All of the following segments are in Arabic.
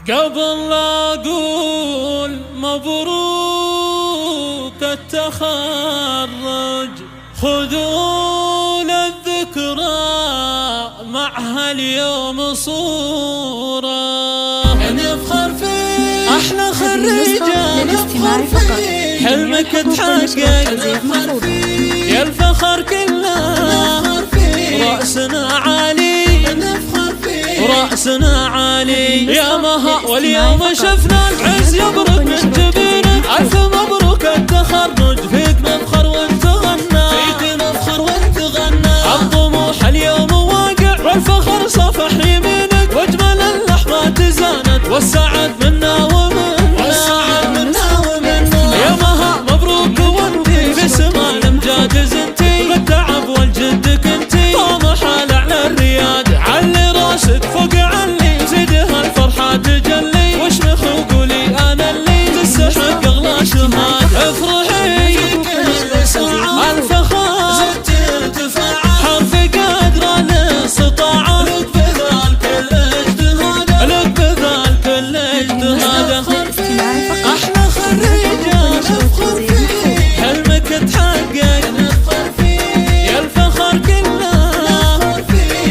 قبل لا أقول مبروك التخرج خذوا للذكرى معها اليوم صورة نفخر فيه أحلى خريجة نفخر فيه حلمك تحقق نفخر فيه يا الفخر كله رأسنا عالي نفخر فيه رأسنا عالي يا مها واليوم شفنا العز يبرق من جبينك ألف مبروك التخرج فيك نفخر وانت غنى فيك نفخر وانت غنى الطموح اليوم واقع والفخر صفح يمينك واجمل اللحظات زانت والسعد منا ومنا يا مها مبروك وانتي في سما الامجاد زنتي بالتعب والجد كنتي طموح الاعلى الرياد علي راسك فوق علي زيدها الفرحة تجلي واشمخ وقولي انا اللي تستحق اغلى شهاد افرحي الفخر زدت ارتفاع حرف قدر الاستطاعة لك بذال كل اجتهاد لك بذال كل اجتهاد احلى خريجة نفخر فيه حلمك تحقق نفخر فيه يا الفخر كله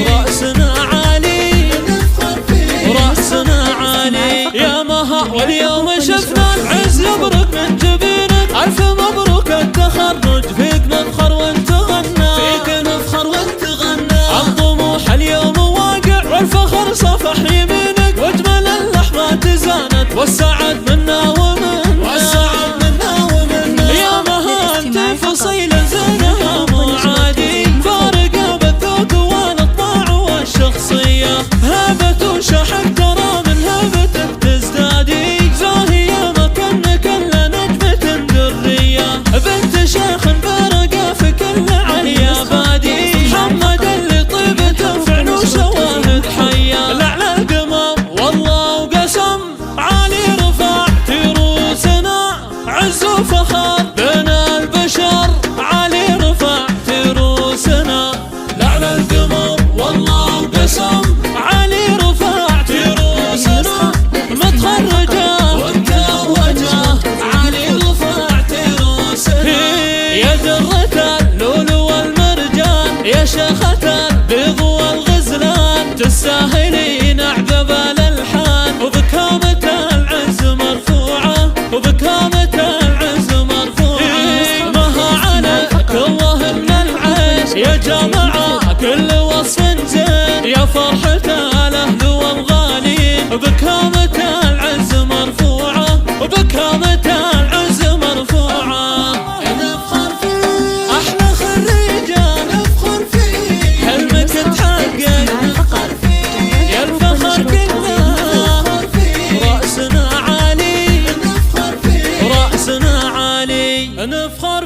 رأسنا عالي نفخر فيه رأسنا عالي يا مها واليوم شفنا العز يبرق من جبينك ألف مبروك التخرج فيك نفخر وانت غنى فيك نفخر وانت غنى الطموح اليوم واقع والفخر صفح يمينك واجمل اللحظات زانت والسعد منا ومنا يا مها انت فصيل زينها مو عادي فارقة بالذوق والاطباع والشخصية هبة وشحك ترى من هبتك تزدادي زاهية مكانك الا نجمة درية بنت شيخ فرقة في كل عليا بادي محمد اللي طيبته فعل وشواهد حية الاعلى القمر والله وقسم عالي رفعت روسنا عز وفخر بين البشر عالي رفعت روسنا الاعلى القمر والله وقسم عالي رفعت روسنا متخرجة ومتوجة عالي رفعت روسنا يا درة اللؤلؤ والمرجان يا شيخة البيض والغزلان تستاهلين أعذب الألحان وبكامة العز مرفوعة وبكامة العز مرفوعة مها عليك الله من العيش يا جماعة كل وصف زين يا فرحة الأهل والغالين وبكامة العز مرفوعة وبكامة العز مرفوعة نفخر فيه أحلى خريجة نفخر فيه حلمك تحقق نفخر فيه يا الفخر كله رأسنا عالي نفخر فيه رأسنا عالي نفخر